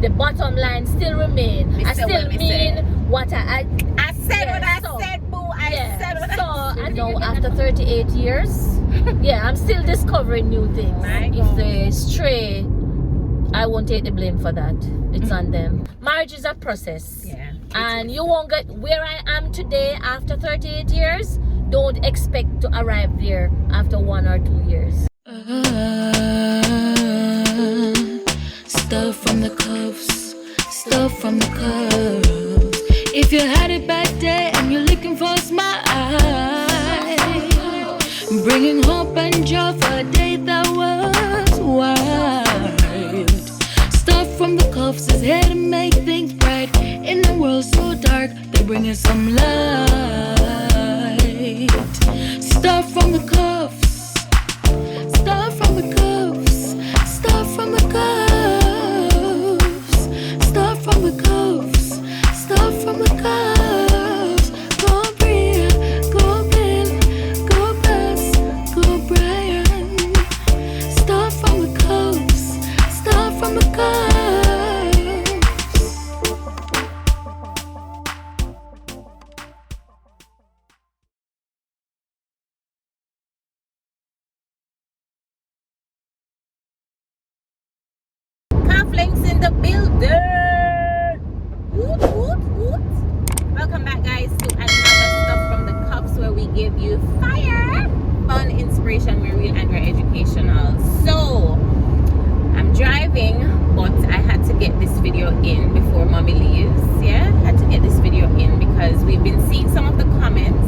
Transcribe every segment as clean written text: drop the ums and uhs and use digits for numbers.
the bottom line still remain. I still mean what I said what I said, boo. I said what I said. I know after 38 years, yeah, I'm still discovering new things. If they stray, I won't take the blame for that. It's on them. Marriage is a process. Yeah. And you won't get where I am today after 38 years. Don't expect to arrive there after 1 or 2 years. Stuff from the cuffs, stuff from the cuffs. If you had a bad day and you're looking for a smile, bringing hope and joy for a day that was wild. Stuff from the cuffs is here to make things bright. In a world so dark, they're bringing some light. Stuff from the cuffs, stuff from the cuffs, stuff from the cuffs, stuff from the cuffs, stuff from the cuffs. Go Bria, go Bill, go Bess, go Brian. Stuff from the cuffs, stuff from the cuffs. Links in the building. Woot, woot, woot. Welcome back, guys, to another Stuff from the Cuffs, where we give you fire, fun, inspiration, we're real and we're educational. So I'm driving, but I had to get this video in before mommy leaves. Yeah, had to get this video in because we've been seeing some of the comments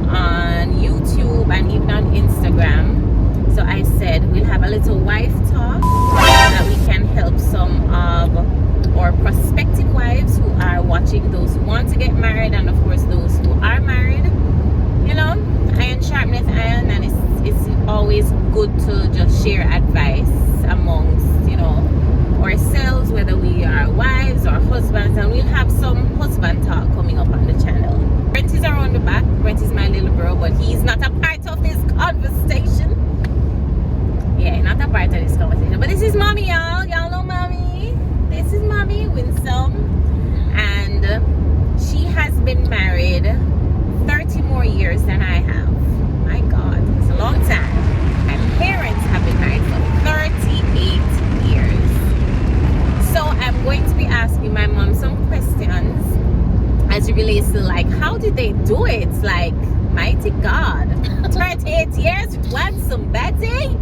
on YouTube and even on Instagram. So I said we'll have a little wife talk that we can help some of our prospective wives who are watching, those who want to get married, and of course those who are married. You know, iron sharpeneth iron, and it's always good to just share advice amongst, you know, ourselves, whether we are wives or husbands. And we'll have some husband talk coming up on the channel. Brent is around the back. Brent is my little bro, but he's not a part of this conversation. Yeah, not a part of this conversation. But this is mommy, y'all. Y'all know mommy. This is mommy, Winsome. And she has been married 30 more years than I have. My God, it's a long time. My parents have been married for 38 years. So I'm going to be asking my mom some questions as it relates to, like, how did they do it? Like, mighty God. 38 years with one somebody?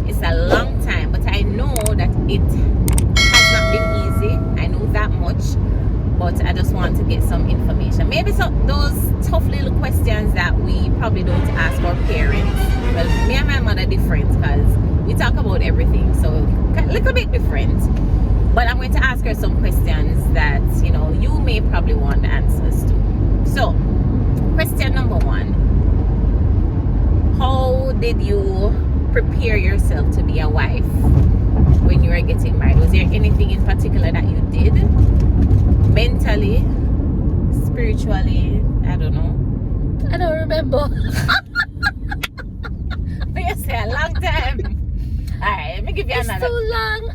It's a long time, but I know that it has not been easy. I know that much, but I just want to get some information. Maybe those tough little questions that we probably don't ask our parents. Well, me and my mother different because we talk about everything, so a little bit different. But I'm going to ask her some questions that, you know, you may probably want the answers to. So, question number 1. How did you prepare yourself to be a wife when you were getting married? Was there anything in particular that you did? Mentally, spiritually, I don't know. I don't remember. But you say a long time. Alright, let me give you It's another. too long.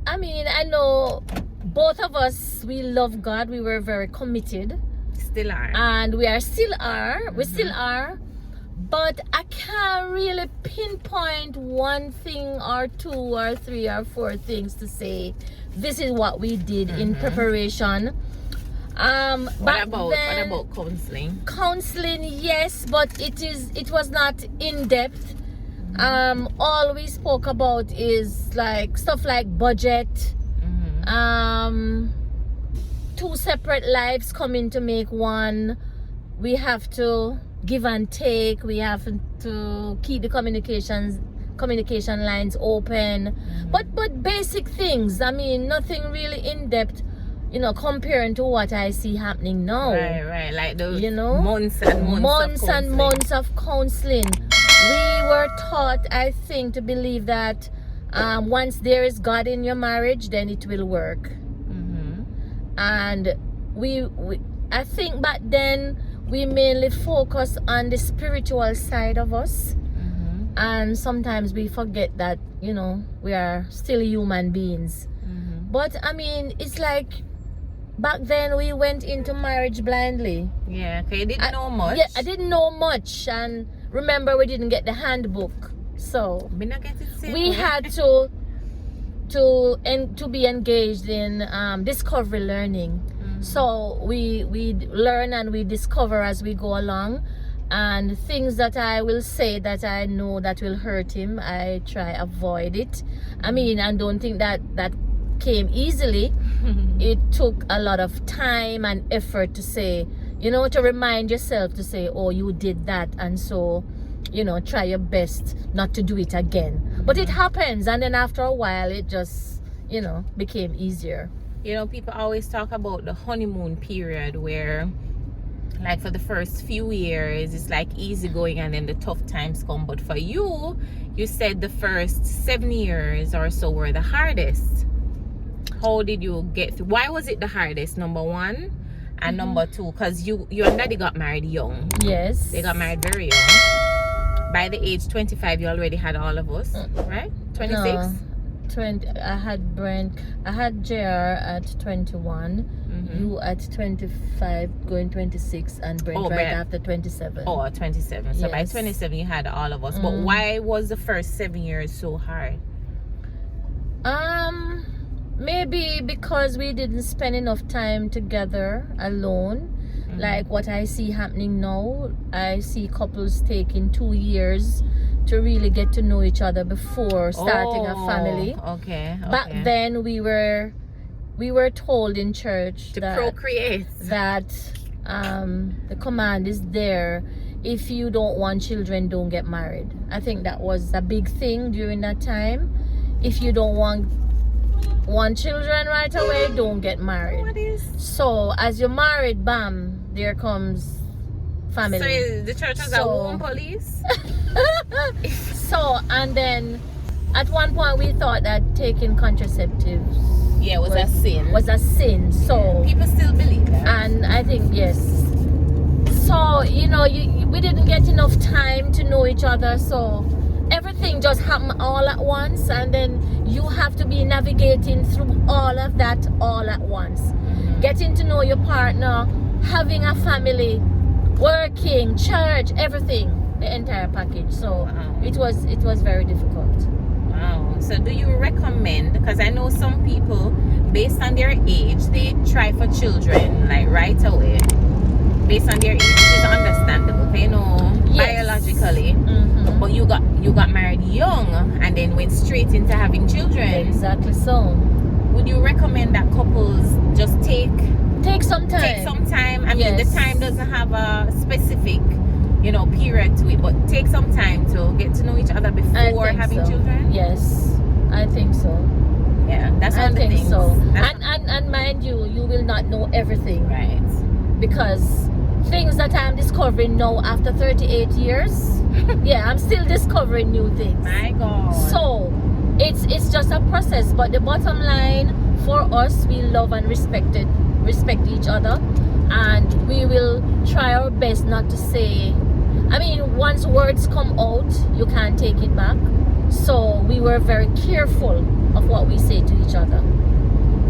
I mean, I know both of us, we love God. We were very committed. Still are. And we still are. We still are. But I can't really pinpoint one thing or 2 or 3 or 4 things to say this is what we did in preparation. What about counseling? Counseling, yes, but it was not in depth. All we spoke about is like stuff like budget. 2 separate lives coming to make one. We have to give and take. We have to keep the communication lines open. But basic things. I mean, nothing really in depth, you know, comparing to what I see happening now. Right. Like those, you know, months and months of counseling. We were taught, I think, to believe that once there is God in your marriage, then it will work. And I think back then we mainly focus on the spiritual side of us. and sometimes we forget that, you know, we are still human beings. But I mean, it's like back then we went into marriage blindly. Yeah, okay, you didn't know much. Yeah, I didn't know much, and remember we didn't get the handbook, so We not get it same we way. had to be engaged in discovery learning. So we learn and we discover as we go along, and things that I will say that I know that will hurt him, I try avoid it. I mean, I don't think that came easily. It took a lot of time and effort to say, you know, to remind yourself to say, oh, you did that, and so, you know, try your best not to do it again. But it happens, and then after a while it just, you know, became easier. You know, people always talk about the honeymoon period where, like, for the first few years it's like easy going and then the tough times come. But for you said the first 7 years or so were the hardest. How did you get through? Why was it the hardest, number one? And number two, because you and daddy got married young. Yes. They got married very young. By the age 25 you already had all of us, right? 26? No, 20. I had JR at 21, you at 25 going 26, and Brent right Brent. after 27. Oh, 27. So by Yes. 27 you had all of us. But why was the first 7 years so hard? Maybe because we didn't spend enough time together alone. Like what I see happening now, I see couples taking 2 years to really get to know each other before starting a family. Okay. Back then we were told in church To that procreate. the command is there: if you don't want children, don't get married. I think that was a big thing during that time. If you don't want children right away, don't get married. What is? So as you're married, bam, there comes family. So the church was a womb police? So, and then at one point we thought that taking contraceptives Was a sin. was a sin. So People still believe that. and I think yes. So, you know, we didn't get enough time to know each other, so everything just happened all at once, and then you have to be navigating through all of that all at once. Getting to know your partner, having a family, working, church, everything, the entire package. So it was very difficult. Wow. So do you recommend, because I know some people, based on their age, they try for children like right away. Based on their age, which is understandable, you know, biologically. But you got married young and then went straight into having children. Exactly so. Would you recommend that couples just take some time? Take some time. I mean, the Yes. time doesn't have a specific, you know, period to it, but take some time to get to know each other I before think having so. children. Yes, I think so. Yeah, that's one I of the think things. so. That's- And mind you, you will not know everything, right. because things that I'm discovering now after 38 years, yeah, I'm still discovering new things. My God. So it's just a process, but the bottom line for us, we love and respect each other, and we will try our best not to say, I mean, once words come out, you can't take it back. So we were very careful of what we say to each other.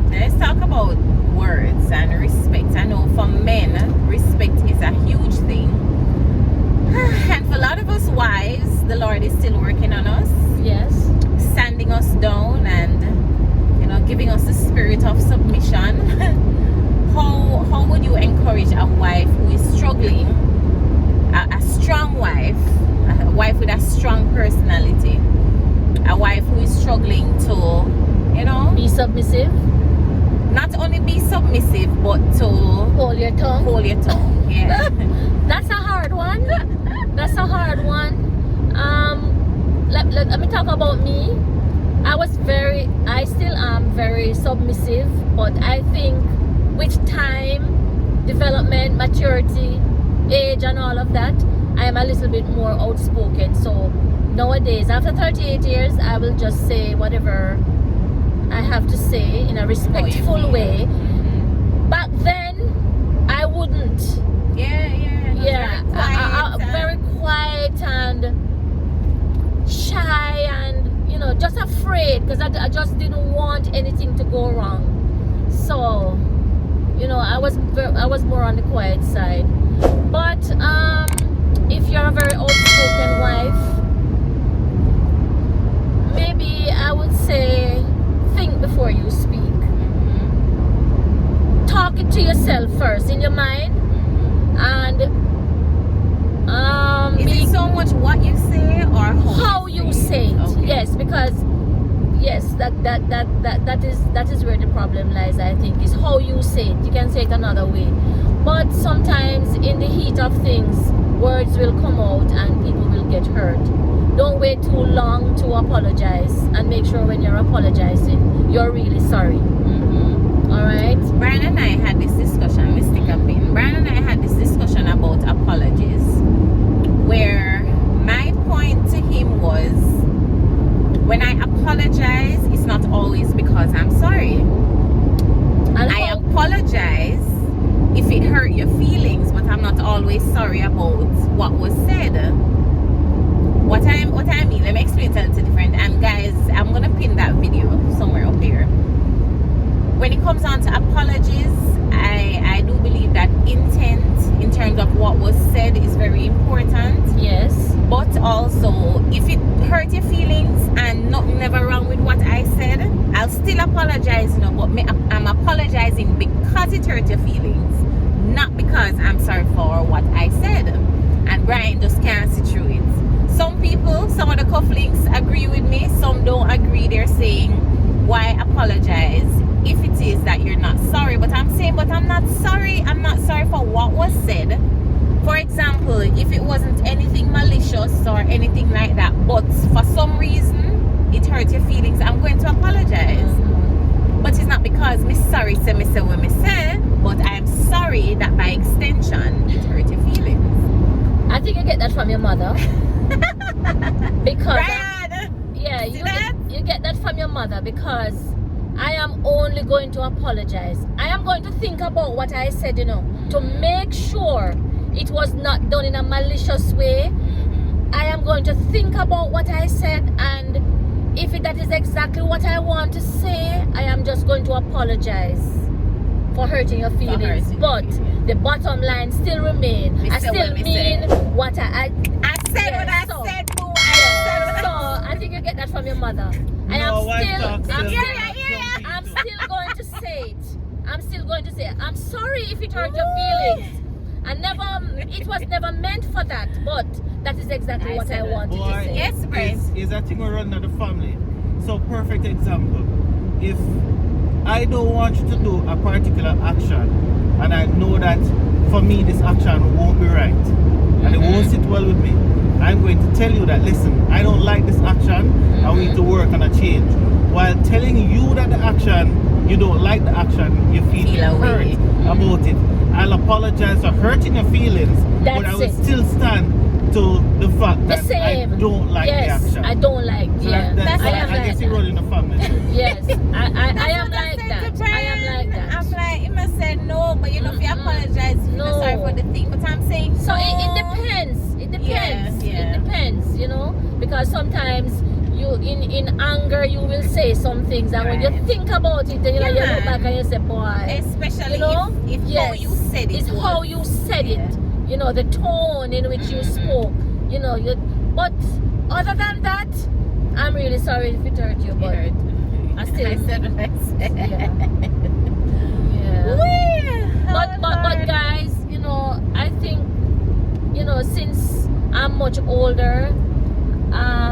Let's talk about words and respect. I know for men, respect is a huge thing. And for a lot of us wives, the Lord is still working on us, Yes. sanding us down and, you know, giving us the spirit of submission. How would you encourage a wife who is struggling, a strong wife, a wife with a strong personality, a wife who is struggling to, you know, Be submissive. not only be submissive, but to Hold your tongue. hold your tongue? Yeah. That's a hard one. That's a hard one. Let me talk about me. I still am very submissive, but I think with time, development, maturity, age, and all of that, I am a little bit more outspoken. So nowadays, after 38 years, I will just say whatever I have to say in a respectful way. Back then, I wouldn't. Yeah. Yeah, very quiet and afraid because I just didn't want anything to go wrong. So, you know, I was more on the quiet side. But if you're a very outspoken wife, maybe I would say think before you speak. Talk it to yourself first in your mind, and Is it so much what you say or how you say it? Okay. Yes, because yes, that is where the problem lies. I think is how you say it. You can say it another way, but sometimes in the heat of things, words will come out and people will get hurt. Don't wait too long to apologize, and make sure when you're apologizing, you're really sorry. All right. Brian and I had this discussion. We stick up in. Brian and I had this discussion about apologies, where my point to him was, when I apologize, it's not always because I'm sorry. And I apologize if it hurt your feelings, but I'm not always sorry about what was said. What I mean, let me explain it a different. And guys, I'm gonna pin that video somewhere up here. When it comes on to apologies, I do believe that intent in terms of what was said is very important. yes, But also, if it hurt your feelings and nothing never wrong with what I said, I'll still apologize, you know, but I'm apologizing because it hurt your feelings, not because I'm sorry for what I said. And Brian just can't see through it. Some people, some of the cufflinks agree with me, some don't agree. They're saying, why apologize if it is that you're not sorry? But I'm saying, but I'm not sorry. I'm not sorry for what was said. For example, if it wasn't anything malicious or anything like that, but for some reason it hurt your feelings, I'm going to apologize. But it's not because me sorry say me say what me say, but I'm sorry that by extension it hurt your feelings. I think you get that from your mother. Because Brian, yeah, see you that? get that from your mother, because I am only going to apologize. I am going to think about what I said, you know, to make sure it was not done in a malicious way. I am going to think about what I said, and if that is exactly what I want to say, I am just going to apologize for hurting your feelings. But the bottom line still remain. Me I say still what me mean say. what I said yeah, what I so- said, boo. I yeah, said what so I think you get that from your mother. I am No, wife still, talks I'm to still, them. I'm still going to say it. I'm still going to say it. I'm sorry if it hurt your feelings. It was never meant for that, but that is exactly what I wanted to Boy, say. Yes, Brian. is a thing we run in the family. So perfect example. If I don't want you to do a particular action, and I know that for me this action won't be right, and it won't sit well with me, I'm going to tell you that, listen, I don't like this action, and we need to work on a change. While telling you that the action, you don't like the action, you feel away. hurt about it. I'll apologize for hurting your feelings, but I will That's it. still stand to the fact The that same. I don't like yes, the action. I don't like. So Yeah, that's I why am I like guess you that. roll in the family. Yes, I am That's like what I that. said to I am like Brian. that. I'm like, he must say no, but you know, if you apologize, you feel sorry No. for the thing. But I'm saying So no. it depends. It depends. Yeah. It depends, you know, because sometimes you in anger you will say some things, and when you Right. think about it, then you know you look back and you say, boy, Especially you know, if how you said it. it's was- how you said it. You know, the tone in which you spoke. You know, but other than that, I'm really sorry if it hurt you, but hurt. I still I said what I said. yeah. Yeah. Whee! But Lord. guys, you know, I think, you know, since I'm much older,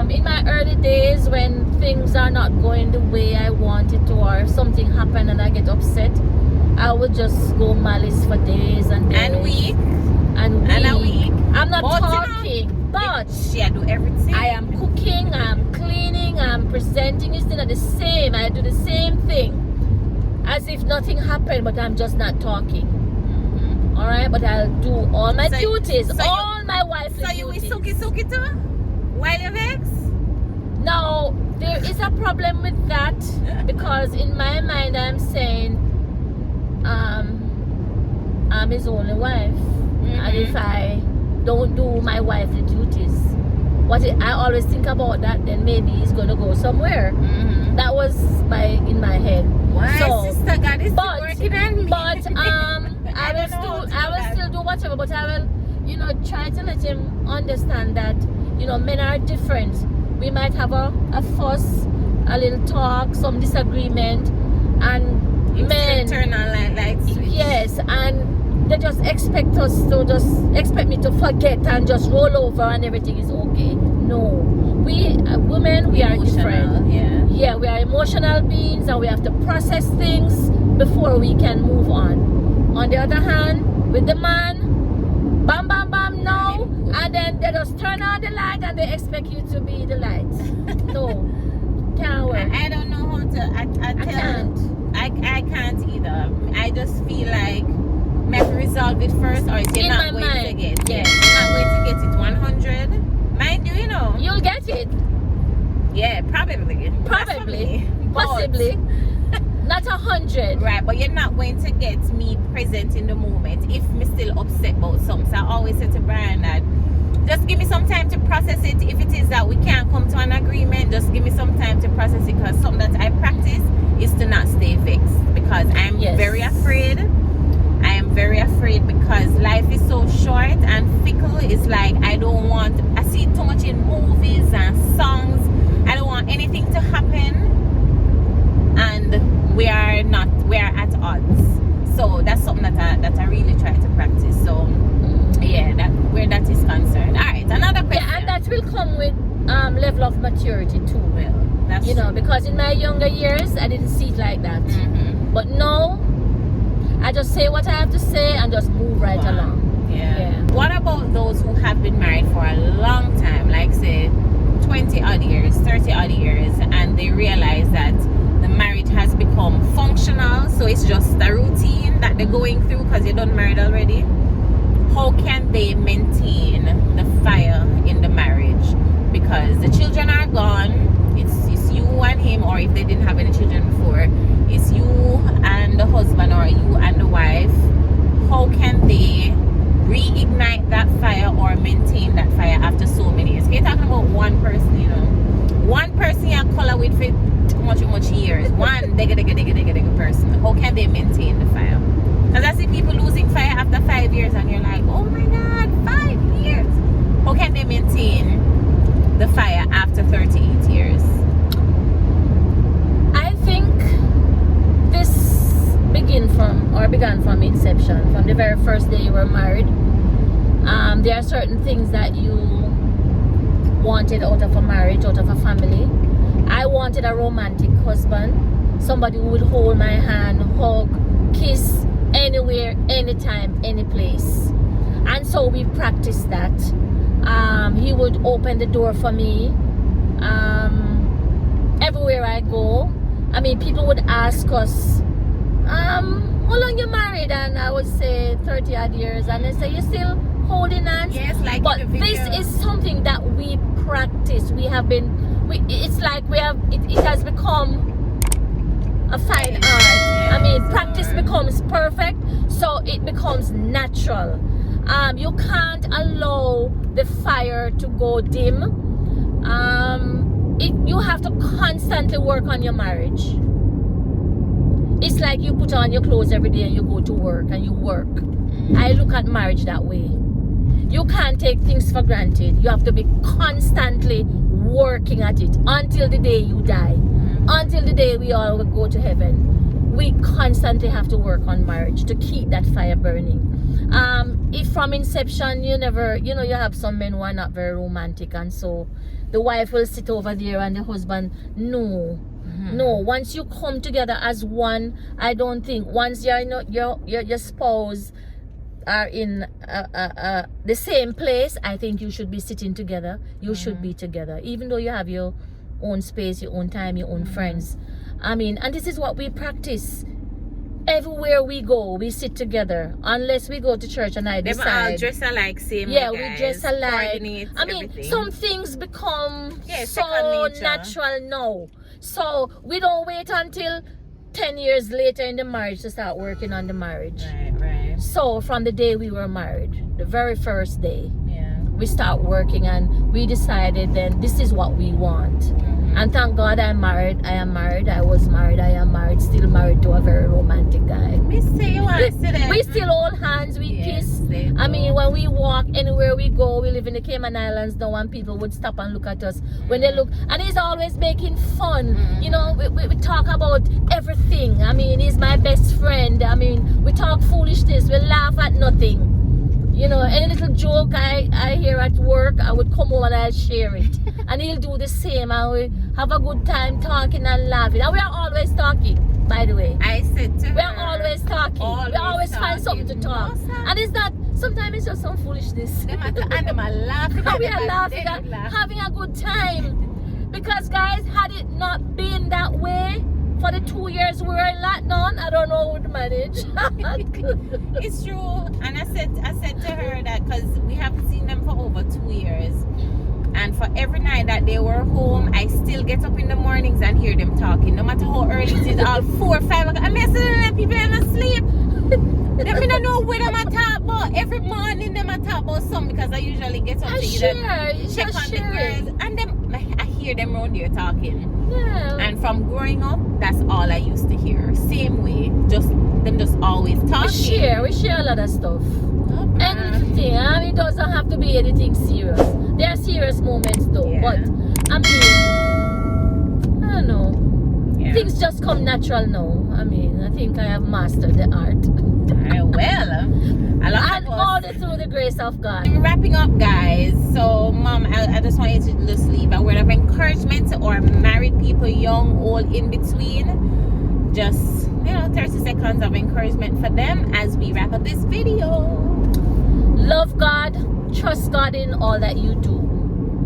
in my early days when things are not going the way I want it to, or if something happened and I get upset, I would just go malice for days and days And weak. and And a weak. week. I'm not But, you know, talking, but She do everything. I am cooking, I'm cleaning, I'm presenting. It's still the same. I do the same thing as if nothing happened, but I'm just not talking. All right, but I'll do all my So- duties, so you- all my wifely So you will duties. suki too? While you vex? Now there is a problem with that, because in my mind I'm saying, I'm his only wife, and if I don't do my wifely duties, I always think about that, then maybe he's gonna go somewhere. That was in my head. Why, So, sister, God is still working on me. but I will still do whatever, but I will, try to let him understand that, men are different. We might have a fuss, a little talk, some disagreement, and men turn on lights. Yes, and they just expect me to forget and just roll over and everything is okay. No, we women, we are different. Yeah, we are emotional beings and we have to process things before we can move on. On the other hand, with the man, bam bam bam, no, and then they just turn on the light and they expect you to be the light. No, can't work. I don't know how to. I can't either. I just feel like we have to resolve it first, or you're not going to get it. Yes. You're not going to get it 100. Mind you, You'll get it. Yeah, probably. Possibly. Not 100. Right, but you're not going to get me present in the moment if me still upset about something. So I always say to Brian that just give me some time to process it. If it is that we can't come to an agreement, just give me some time to process it, because something that I practice is to not stay vexed, because I'm very afraid. I am very afraid because life is so short and fickle. It's like I see too much in movies and songs. I don't want anything to happen and we are at odds. So that's something that I really try to practice. So yeah, where that is concerned. Alright, another question. Yeah, and that will come with level of maturity too. Well, that's true. Because in my younger years I didn't see it like that. But now I just say what I have to say and just move right along. Yeah. What about those who have been married for a long time, like say 20 odd years, 30 odd years, and they realize that the marriage has become functional, so it's just a routine that they're going through because you're done married already? How can they maintain the fire in the marriage? Because the children are gone, it's you and him, or if they didn't have any children before, it's you and the husband or you and the wife. How can they reignite that fire or maintain that fire after so many years? You're talking about one person, one person you color with for much years. One digga person. How can they maintain the fire? Because I see people losing fire after 5 years and you're like, oh my god, 5 years. How can they maintain the fire after 38 years? I think this began from inception, from the very first day you were married. There are certain things that you wanted out of a marriage, out of a family. I wanted a romantic husband, somebody who would hold my hand, hug, kiss, anywhere, anytime, any place. And so we practiced that. He would open the door for me everywhere I go. I mean, people would ask us, how long you married? And I would say 30 odd years, and they say, you still holding hands? Yes, like but this is something that we practice. It's like it has become a fine art. I mean, practice becomes perfect, so it becomes natural. You can't allow the fire to go dim. You have to constantly work on your marriage. It's like you put on your clothes every day and you go to work and you work. I look at marriage that way. You can't take things for granted. You have to be constantly working at it until the day you die. Until the day we all will go to heaven. We constantly have to work on marriage to keep that fire burning. If from inception you have some men who are not very romantic, and so the wife will sit over there and the husband, no, once you come together as one, I don't think once your spouse are in the same place, I think you should be sitting together. You should be together, even though you have your own space, your own time, your own friends. I mean, and this is what we practice. Everywhere we go, we sit together. Unless we go to church and I decide. They all dress alike, same. Yeah, guys, we dress alike. I mean, everything. some things become so natural now. So we don't wait until 10 years later in the marriage to start working on the marriage. Right. So from the day we were married, the very first day, we start working, and we decided then this is what we want. And thank God I'm married. I am married. I was married. I am married. Still married to a very romantic guy. Me say you want to see that. We still hold hands. We Yes, kiss. they I do. mean, when we walk anywhere we go, we live in the Cayman Islands now, and people would stop and look at us. When they look, and he's always making fun. You know, we talk about everything. I mean, he's my best friend. I mean, we talk foolishness. We laugh at nothing. You know, any little joke I hear at work, I would come home and I'll share it. And he'll do the same, and we have a good time talking and laughing. And we are always talking, by the way. I said to her. We are always talking. We always find something to talk. No, sir. And it's not, sometimes it's just some foolishness. Them and them are laughing. And we are Them laughing dead and laugh. having a good time. Because guys, had it not been that way, for the 2 years we were in lockdown, I don't know who would manage. It's true. And I said to her that because we haven't seen them for over 2 years. And for every night that they were home, I still get up in the mornings and hear them talking. No matter how early it is, all 4 or 5 o'clock. I'm messing with people and asleep. Them I don't know where them at talk about. Every morning them at talk about something because I usually get up I to share, either check just on the share. girls. And them, I hear them around there talking. Yeah. And from growing up, that's all I used to hear. Same way, just them just always talking. We share a lot of stuff. Oh, bruh. Anything. I mean, it doesn't have to be anything serious. There are serious moments though, Yeah. but I mean, I don't know. Yeah. Things just come natural now. I mean, I think I have mastered the art. Well, a lot And of us. all through the grace of God. I'm wrapping up, guys. So, Mom, I just want you to just leave a word of encouragement to our married people, young, old, in between. Just, 30 seconds of encouragement for them as we wrap up this video. Love God, trust God in all that you do.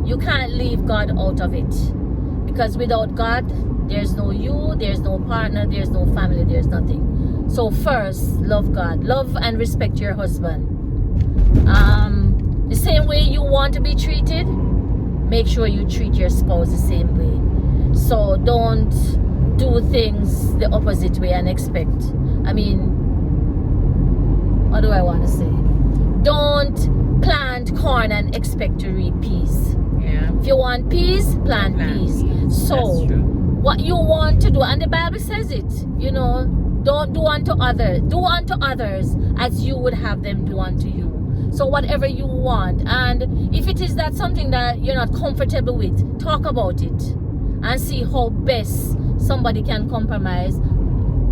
You can't leave God out of it. Because without God, there's no you, there's no partner, there's no family, there's nothing. So first, love God. Love and respect your husband. The same way you want to be treated, make sure you treat your spouse the same way. So don't do things the opposite way and expect. I mean, what do I want to say? Don't plant corn and expect to reap peas. Yeah. If you want peas, plant peas. So That's true. what you want to do, and the Bible says it, don't do unto others as you would have them do unto you. So whatever you want, and if it is that something that you're not comfortable with, talk about it and see how best somebody can compromise,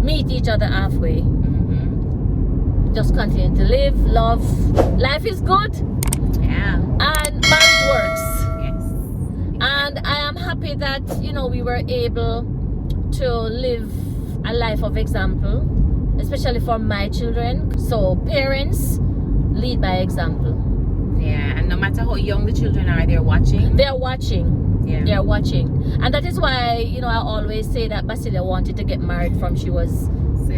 meet each other halfway. Just continue to live, love. Life is good, Yeah. and marriage works. Yes. And I am happy that we were able to live a life of example, especially for my children. So parents, lead by example. Yeah. And no matter how young the children are, they're watching. They're watching. Yeah. They're watching. And that is why I always say that Basilia wanted to get married from she was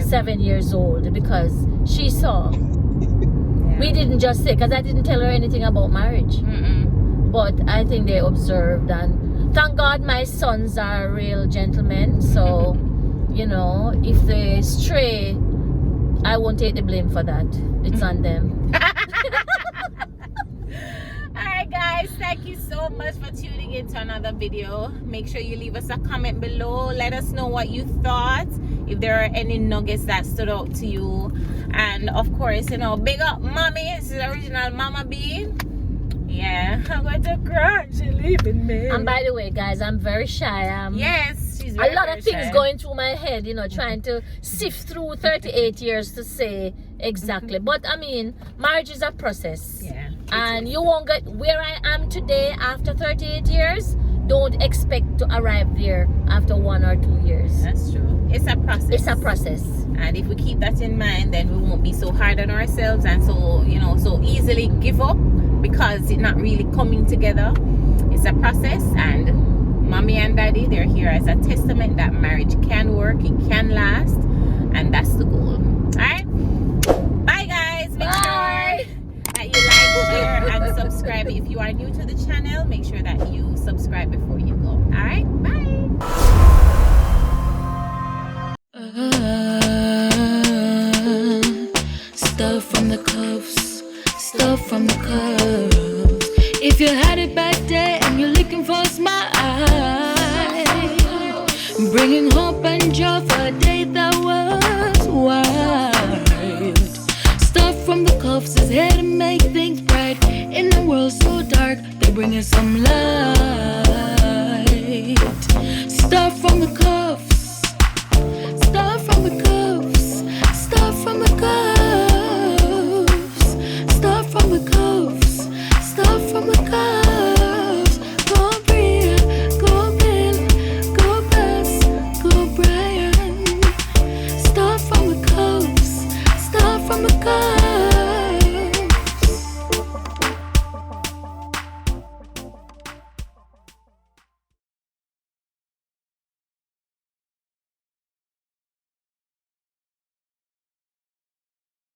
7 years old, because she saw. Yeah. We didn't just say, because I didn't tell her anything about marriage. But I think they observed, and thank God my sons are real gentlemen. So if they stray, I won't take the blame for that. It's on them. Alright guys, thank you so much for tuning in to another video. Make sure you leave us a comment below. Let us know what you thought, if there are any nuggets that stood out to you. And of course, big up mommy. This is original Mama B. Yeah, I'm going to cry. She's leaving me. And by the way, guys, I'm very shy. Yes, she's A very, lot very of things shy. going through my head, trying to sift through 38 years to say exactly. But I mean, marriage is a process. Yeah. And you won't get where I am today after 38 years. Don't expect to arrive there after 1 or 2 years. That's true. It's a process. It's a process. And if we keep that in mind, then we won't be so hard on ourselves and so easily give up because it's not really coming together. It's a process, and mommy and daddy, they're here as a testament that marriage can work, it can last, and that's the goal. Alright? Bye guys. Make sure that you like, share, and subscribe. If you are new to the channel, make sure that you subscribe before you go. Alright? Bye. Stuff from the cuffs, stuff from the cuffs. you had a bad day and you're looking for a smile, bringing hope and joy for a day that was wild. Stuff from the cuffs is here to make things bright. In a world so dark, they're bringing some light. Stuff from the cuffs